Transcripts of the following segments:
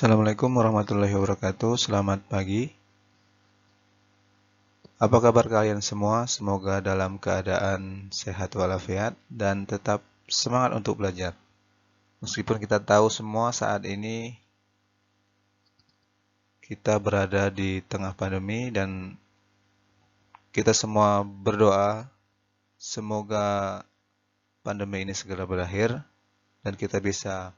Assalamualaikum warahmatullahi wabarakatuh. Selamat pagi. Apa kabar kalian semua? Semoga dalam keadaan sehat walafiat dan tetap semangat untuk belajar. Meskipun kita tahu semua saat ini kita berada di tengah pandemi dan kita semua berdoa semoga pandemi ini segera berakhir dan kita bisa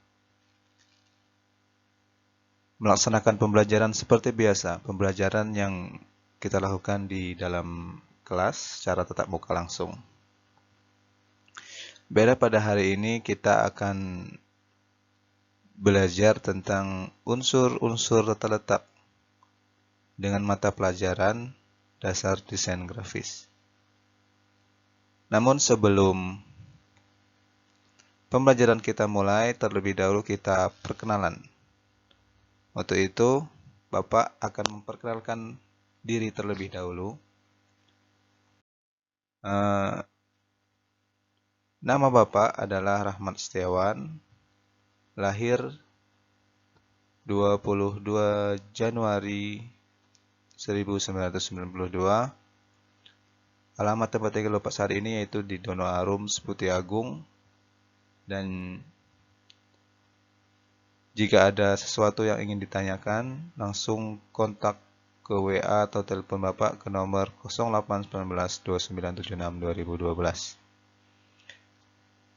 melaksanakan pembelajaran seperti biasa, pembelajaran yang kita lakukan di dalam kelas secara tatap muka langsung. Beda pada hari ini kita akan belajar tentang unsur-unsur tata letak dengan mata pelajaran dasar desain grafis. Namun sebelum pembelajaran kita mulai, terlebih dahulu kita perkenalan. Untuk itu, Bapak akan memperkenalkan diri terlebih dahulu. Nama Bapak adalah Rahmat Setiawan, lahir 22 Januari 1992. Alamat tempat tinggal Bapak saat ini yaitu di Dono Arum, Seputi Agung. Dan jika ada sesuatu yang ingin ditanyakan, langsung kontak ke WA atau telepon Bapak ke nomor 0819 2976 2012.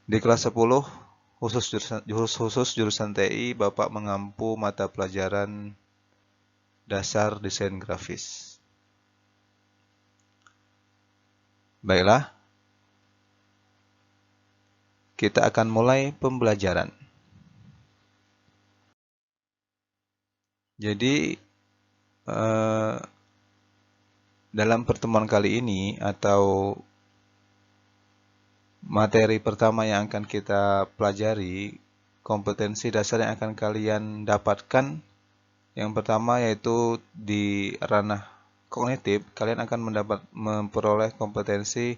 Di kelas 10, khusus jurusan TI, Bapak mengampu mata pelajaran dasar desain grafis. Baiklah, kita akan mulai pembelajaran. Jadi, dalam pertemuan kali ini atau materi pertama yang akan kita pelajari, kompetensi dasar yang akan kalian dapatkan, yang pertama yaitu di ranah kognitif, kalian akan memperoleh kompetensi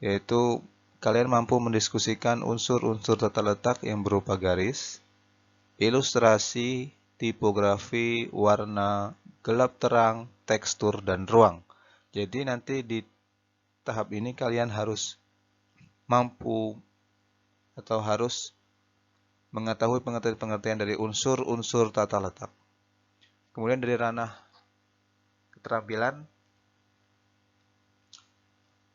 yaitu kalian mampu mendiskusikan unsur-unsur tata letak yang berupa garis, ilustrasi, tipografi, warna, gelap terang, tekstur, dan ruang. Jadi nanti di tahap ini kalian harus mampu atau harus mengetahui pengertian-pengertian dari unsur-unsur tata letak. Kemudian dari ranah keterampilan,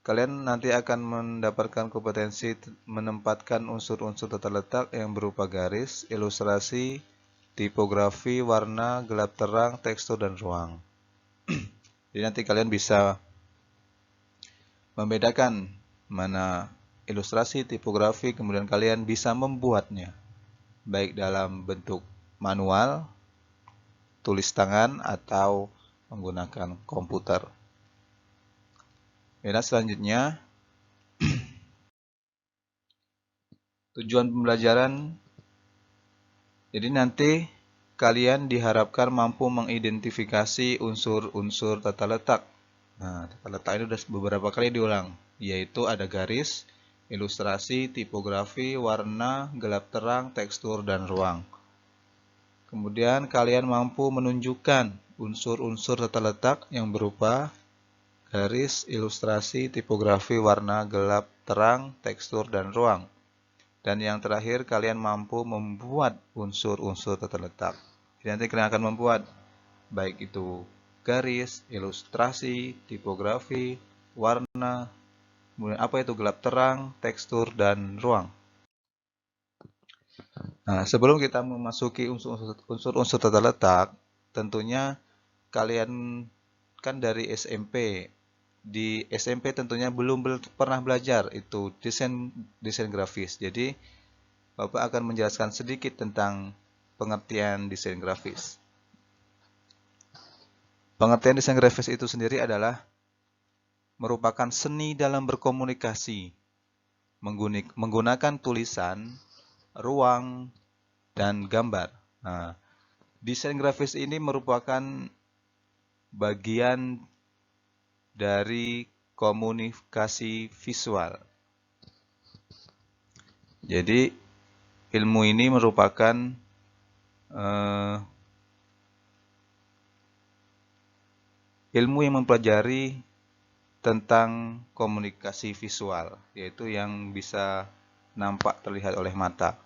kalian nanti akan mendapatkan kompetensi menempatkan unsur-unsur tata letak yang berupa garis, ilustrasi, tipografi, warna, gelap terang, tekstur, dan ruang. Jadi nanti kalian bisa membedakan mana ilustrasi, tipografi, kemudian kalian bisa membuatnya, baik dalam bentuk manual, tulis tangan, atau menggunakan komputer. Dan selanjutnya, tujuan pembelajaran, jadi nanti kalian diharapkan mampu mengidentifikasi unsur-unsur tata letak. Nah, tata letak ini sudah beberapa kali diulang, yaitu ada garis, ilustrasi, tipografi, warna, gelap terang, tekstur, dan ruang. Kemudian kalian mampu menunjukkan unsur-unsur tata letak yang berupa garis, ilustrasi, tipografi, warna, gelap terang, tekstur, dan ruang. Dan yang terakhir, kalian mampu membuat unsur-unsur tata letak. Jadi nanti kalian akan membuat baik itu garis, ilustrasi, tipografi, warna, kemudian apa itu gelap terang, tekstur, dan ruang. Nah, sebelum kita memasuki unsur-unsur tata letak, tentunya kalian kan dari SMP. Di SMP tentunya belum pernah belajar itu desain grafis. Jadi Bapak akan menjelaskan sedikit tentang pengertian desain grafis. Pengertian desain grafis itu sendiri adalah merupakan seni dalam berkomunikasi menggunakan tulisan, ruang, dan gambar. Nah, desain grafis ini merupakan bagian dari komunikasi visual. Jadi ilmu ini merupakan ilmu yang mempelajari tentang komunikasi visual, yaitu yang bisa nampak terlihat oleh mata.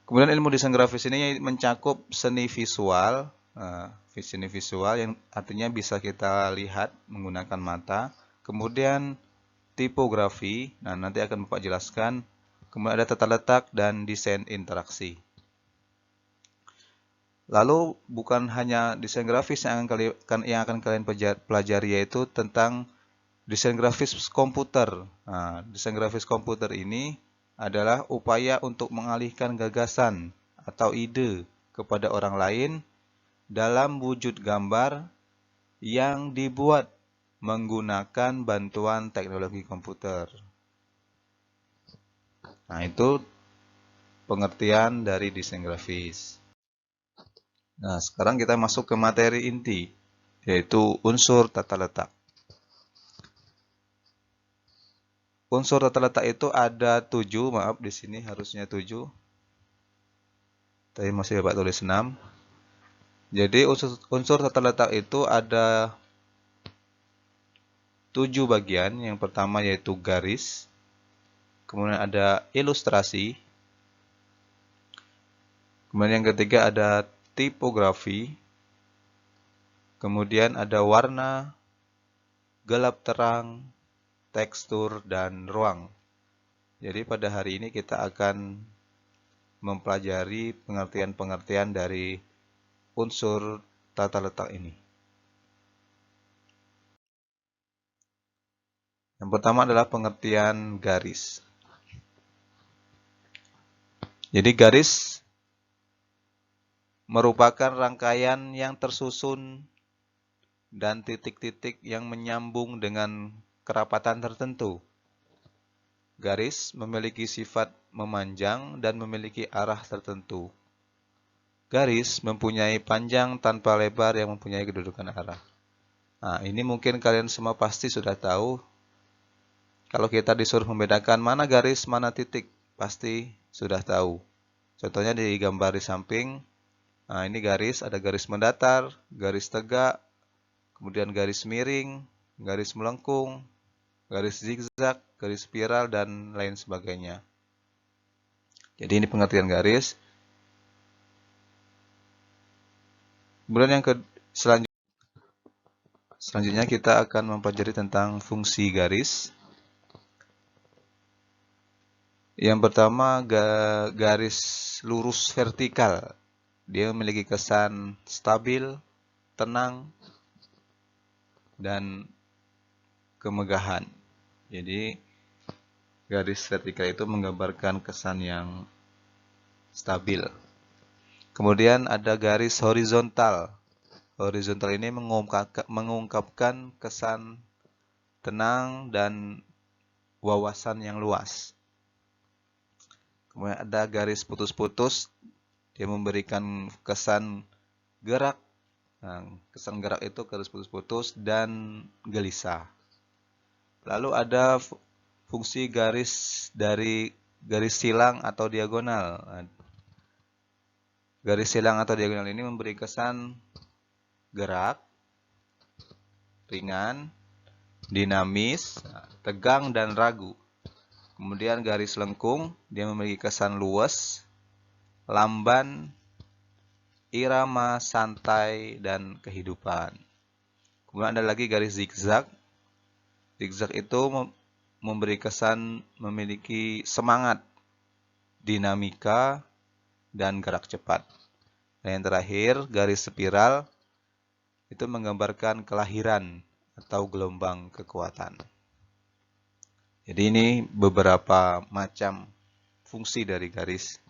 Kemudian ilmu desain grafis ini mencakup seni visual, seni visual yang artinya bisa kita lihat menggunakan mata. Kemudian tipografi, nah nanti akan Bapak jelaskan. Kemudian ada tata letak dan desain interaksi. Lalu bukan hanya desain grafis yang akan kalian pelajari, yaitu tentang desain grafis komputer. Nah, desain grafis komputer ini adalah upaya untuk mengalihkan gagasan atau ide kepada orang lain dalam wujud gambar yang dibuat menggunakan bantuan teknologi komputer. Nah, itu pengertian dari desain grafis. Nah, sekarang kita masuk ke materi inti, yaitu unsur tata letak. Unsur tata letak itu ada 7, maaf di sini harusnya 7. Tapi masih Bapak tulis 6. Jadi unsur tata letak itu ada 7 bagian. Yang pertama yaitu garis. Kemudian ada ilustrasi. Kemudian yang ketiga ada tipografi. Kemudian ada warna, gelap terang, tekstur, dan ruang. Jadi pada hari ini kita akan mempelajari pengertian-pengertian dari unsur tata letak ini. Yang pertama adalah pengertian garis. Jadi garis merupakan rangkaian yang tersusun dan titik-titik yang menyambung dengan kerapatan tertentu. Garis memiliki sifat memanjang dan memiliki arah tertentu. Garis mempunyai panjang tanpa lebar yang mempunyai kedudukan arah. Nah, ini mungkin kalian semua pasti sudah tahu. Kalau kita disuruh membedakan mana garis, mana titik, pasti sudah tahu. Contohnya di gambar di samping. Nah, ini garis, ada garis mendatar, garis tegak, kemudian garis miring, garis melengkung, garis zigzag, garis spiral, dan lain sebagainya. Jadi ini pengertian garis. Kemudian yang selanjutnya kita akan mempelajari tentang fungsi garis. Yang pertama, garis lurus vertikal. Dia memiliki kesan stabil, tenang, dan kemegahan. Jadi garis vertikal itu menggambarkan kesan yang stabil. Kemudian ada garis horizontal. Horizontal ini mengungkapkan kesan tenang dan wawasan yang luas. Kemudian ada garis putus-putus. Dia memberikan kesan gerak. Nah, kesan gerak itu garis putus-putus dan gelisah. Lalu ada fungsi garis dari garis silang atau diagonal. Garis silang atau diagonal ini memberi kesan gerak, ringan, dinamis, tegang, dan ragu. Kemudian garis lengkung, dia memiliki kesan luas, lamban, irama, santai, dan kehidupan. Kemudian ada lagi garis zigzag. Zigzag itu memberi kesan memiliki semangat, dinamika, dan gerak cepat. Dan yang terakhir, garis spiral itu menggambarkan kelahiran atau gelombang kekuatan. Jadi ini beberapa macam fungsi dari garis.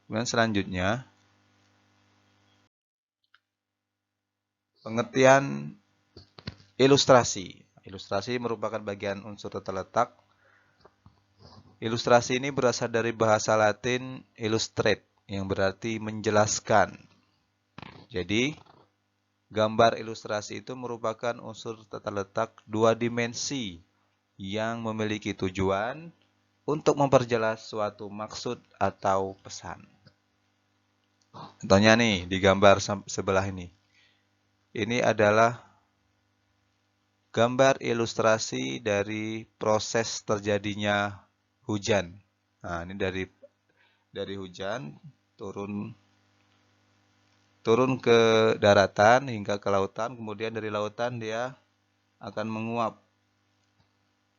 Kemudian selanjutnya, pengertian ilustrasi. Ilustrasi merupakan bagian unsur tata letak. Ilustrasi ini berasal dari bahasa Latin illustrate, yang berarti menjelaskan. Jadi, gambar ilustrasi itu merupakan unsur tata letak 2 dimensi yang memiliki tujuan untuk memperjelas suatu maksud atau pesan. Contohnya nih di gambar sebelah ini. Ini adalah gambar ilustrasi dari proses terjadinya hujan. Nah, ini dari hujan turun ke daratan hingga ke lautan, kemudian dari lautan dia akan menguap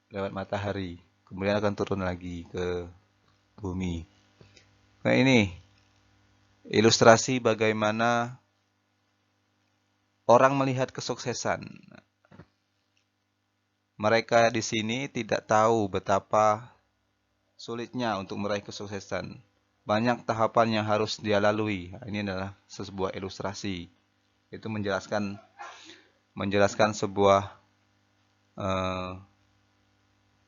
lewat matahari, kemudian akan turun lagi ke bumi. Nah, ini ilustrasi bagaimana orang melihat kesuksesan. Mereka di sini tidak tahu betapa sulitnya untuk meraih kesuksesan. Banyak tahapan yang harus dia lalui. Ini adalah sebuah ilustrasi. Itu menjelaskan sebuah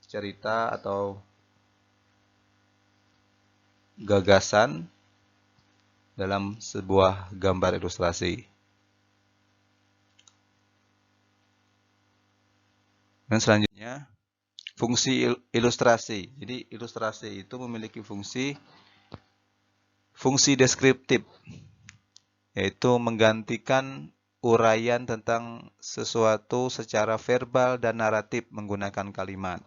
cerita atau gagasan dalam sebuah gambar ilustrasi. Dan selanjutnya, fungsi ilustrasi. Jadi ilustrasi itu memiliki fungsi deskriptif, yaitu menggantikan uraian tentang sesuatu secara verbal dan naratif menggunakan kalimat.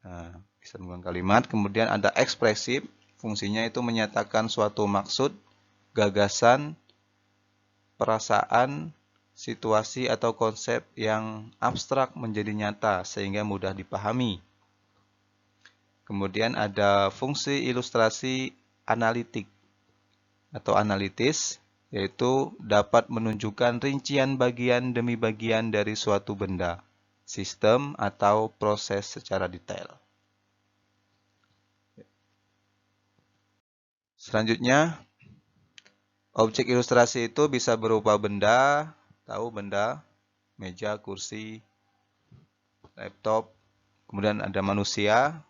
Nah, bisa menggunakan kalimat. Kemudian ada ekspresif, fungsinya itu menyatakan suatu maksud, gagasan, perasaan, situasi atau konsep yang abstrak menjadi nyata sehingga mudah dipahami. Kemudian ada fungsi ilustrasi analitik atau analitis, yaitu dapat menunjukkan rincian bagian demi bagian dari suatu benda, sistem atau proses secara detail. Selanjutnya, objek ilustrasi itu bisa berupa benda, benda, meja, kursi, laptop, kemudian ada manusia,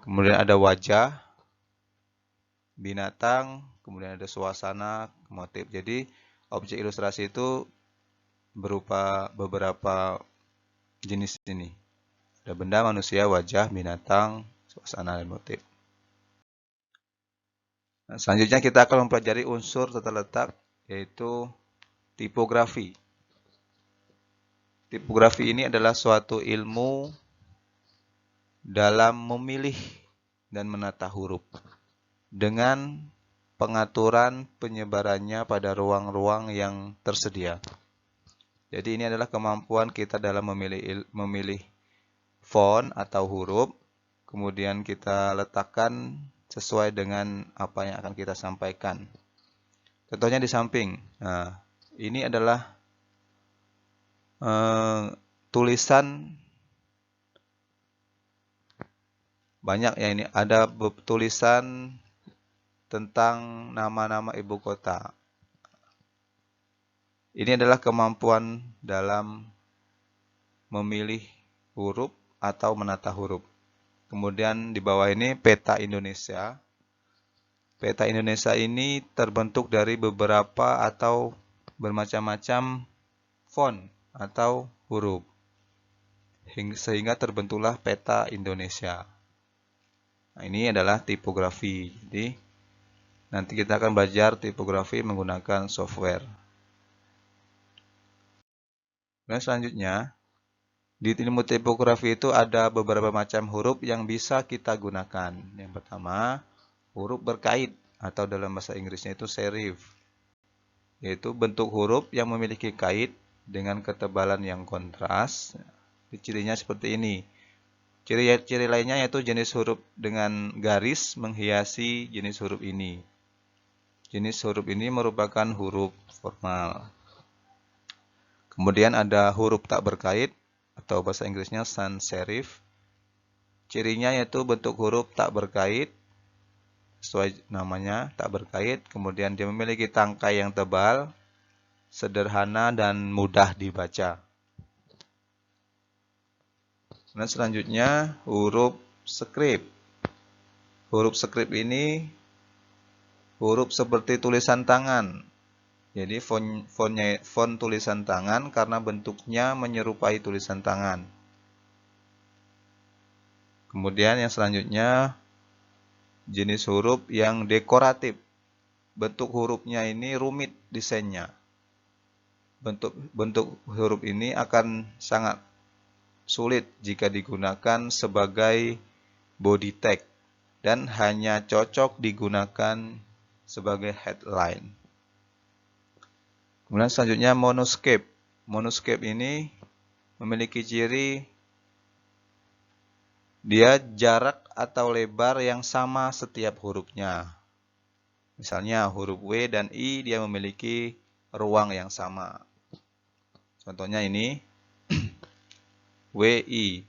kemudian ada wajah, binatang, kemudian ada suasana, motif. Jadi, objek ilustrasi itu berupa beberapa jenis ini. Ada benda, manusia, wajah, binatang, suasana, dan motif. Nah, selanjutnya kita akan mempelajari unsur tata letak, yaitu tipografi. Tipografi ini adalah suatu ilmu dalam memilih dan menata huruf dengan pengaturan penyebarannya pada ruang-ruang yang tersedia. Jadi ini adalah kemampuan kita dalam memilih font atau huruf, kemudian kita letakkan sesuai dengan apa yang akan kita sampaikan. Contohnya di samping. Nah, ini adalah tulisan banyak ya, ini ada tulisan tentang nama-nama ibu kota. Ini adalah kemampuan dalam memilih huruf atau menata huruf. Kemudian di bawah ini peta Indonesia. Peta Indonesia ini terbentuk dari beberapa atau bermacam-macam font atau huruf, sehingga terbentuklah peta Indonesia. Nah, ini adalah tipografi. Jadi nanti kita akan belajar tipografi menggunakan software. Nah, selanjutnya, di ilmu tipografi itu ada beberapa macam huruf yang bisa kita gunakan. Yang pertama, huruf berkait atau dalam bahasa Inggrisnya itu serif, yaitu bentuk huruf yang memiliki kait dengan ketebalan yang kontras. Cirinya seperti ini. Ciri lainnya yaitu jenis huruf dengan garis menghiasi jenis huruf ini. Jenis huruf ini merupakan huruf formal. Kemudian ada huruf tak berkait atau bahasa Inggrisnya sans serif. Cirinya yaitu bentuk huruf tak berkait, sesuai namanya tak berkait. Kemudian dia memiliki tangkai yang tebal, sederhana dan mudah dibaca. Nah, selanjutnya huruf script. Huruf script ini huruf seperti tulisan tangan. Jadi font tulisan tangan karena bentuknya menyerupai tulisan tangan. Kemudian yang selanjutnya jenis huruf yang dekoratif. Bentuk hurufnya ini rumit desainnya. Bentuk huruf ini akan sangat sulit jika digunakan sebagai body tag dan hanya cocok digunakan sebagai headline. Kemudian selanjutnya monoscape. Monoscape ini memiliki ciri dia jarak atau lebar yang sama setiap hurufnya. Misalnya huruf W dan I dia memiliki ruang yang sama. Contohnya ini WI.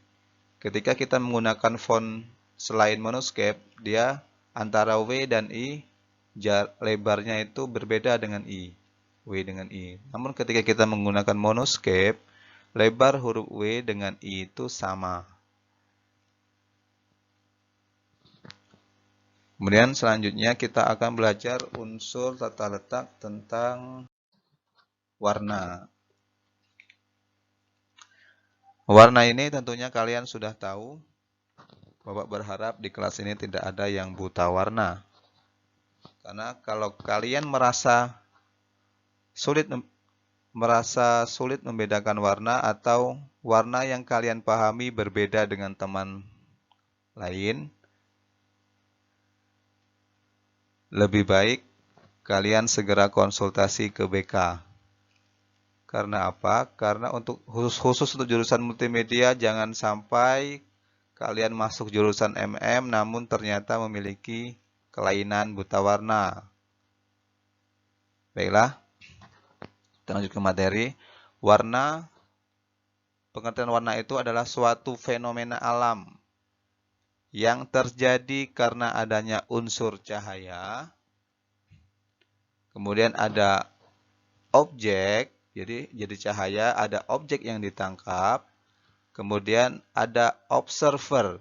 Ketika kita menggunakan font selain monoscape, dia antara W dan I lebarnya itu berbeda dengan I. W dengan I. Namun ketika kita menggunakan monoscape, lebar huruf W dengan I itu sama. Kemudian selanjutnya kita akan belajar unsur tata letak tentang warna. Warna ini tentunya kalian sudah tahu. Bapak berharap di kelas ini tidak ada yang buta warna. Karena kalau kalian merasa sulit membedakan warna atau warna yang kalian pahami berbeda dengan teman lain, lebih baik kalian segera konsultasi ke BK. Karena apa? Karena khusus untuk jurusan multimedia jangan sampai kalian masuk jurusan MM namun ternyata memiliki kelainan buta warna. Baiklah, kita lanjut ke materi. Pengertian warna itu adalah suatu fenomena alam yang terjadi karena adanya unsur cahaya. Kemudian ada objek, jadi cahaya, ada objek yang ditangkap. Kemudian ada observer.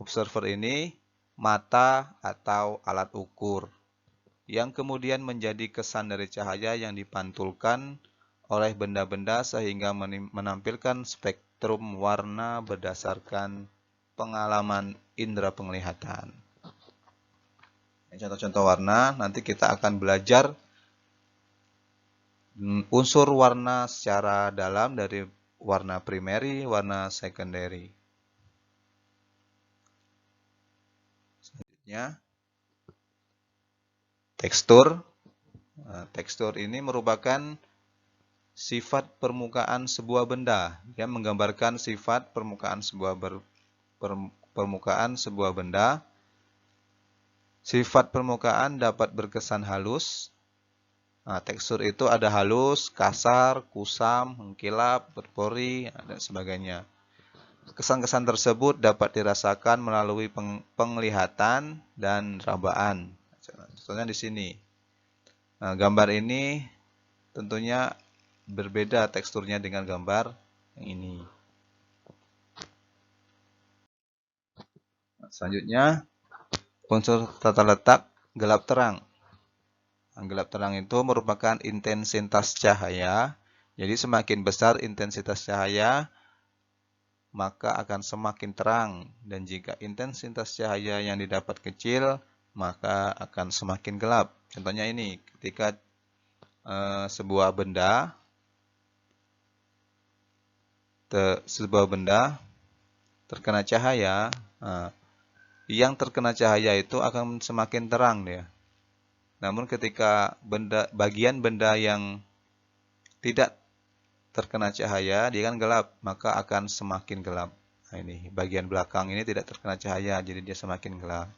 Observer ini mata atau alat ukur yang kemudian menjadi kesan dari cahaya yang dipantulkan oleh benda-benda sehingga menampilkan spektrum warna berdasarkan pengalaman indera penglihatan. Contoh-contoh warna, nanti kita akan belajar unsur warna secara dalam dari warna primary, warna secondary. Selanjutnya, tekstur. Tekstur ini merupakan sifat permukaan sebuah benda. Dia menggambarkan sifat permukaan sebuah benda. Sifat permukaan dapat berkesan halus. Tekstur itu ada halus, kasar, kusam, mengkilap, berpori, dan sebagainya. Kesan-kesan tersebut dapat dirasakan melalui penglihatan dan rabaan. Contohnya di sini. Gambar ini tentunya berbeda teksturnya dengan gambar yang ini. Selanjutnya, unsur tata letak gelap terang. Gelap terang itu merupakan intensitas cahaya. Jadi semakin besar intensitas cahaya, maka akan semakin terang. Dan jika intensitas cahaya yang didapat kecil, maka akan semakin gelap. Contohnya ini, ketika sebuah benda terkena cahaya, yang terkena cahaya itu akan semakin terang dia. Namun ketika bagian benda yang tidak terkena cahaya, dia kan gelap, maka akan semakin gelap. Ini bagian belakang ini tidak terkena cahaya, jadi dia semakin gelap.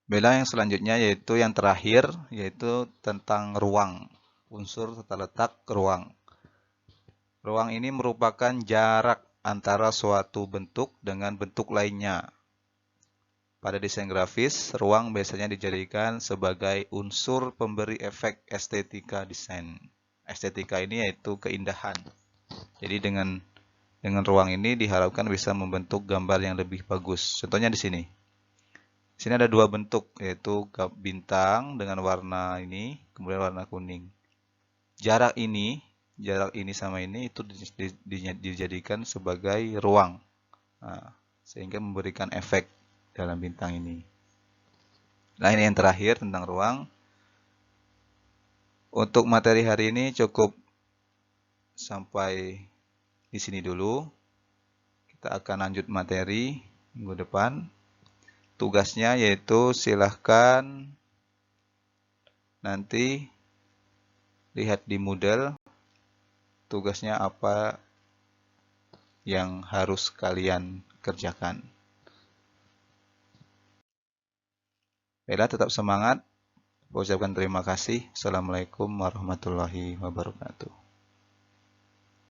Beda yang selanjutnya yaitu yang terakhir, yaitu tentang ruang. Unsur tata letak ruang. Ruang ini merupakan jarak antara suatu bentuk dengan bentuk lainnya. Pada desain grafis, ruang biasanya dijadikan sebagai unsur pemberi efek estetika desain. Estetika ini yaitu keindahan. Jadi dengan ruang ini diharapkan bisa membentuk gambar yang lebih bagus. Contohnya di sini. Di sini ada dua bentuk, yaitu bintang dengan warna ini, kemudian warna kuning. Jarak ini jarak ini sama ini itu dijadikan sebagai ruang. Nah, sehingga memberikan efek dalam bintang ini. Nah, ini yang terakhir tentang ruang. Untuk materi hari ini cukup sampai di sini dulu. Kita akan lanjut materi minggu depan. Tugasnya yaitu silahkan nanti lihat di Moodle tugasnya apa yang harus kalian kerjakan. Baiklah, tetap semangat. Saya ucapkan terima kasih. Assalamualaikum warahmatullahi wabarakatuh.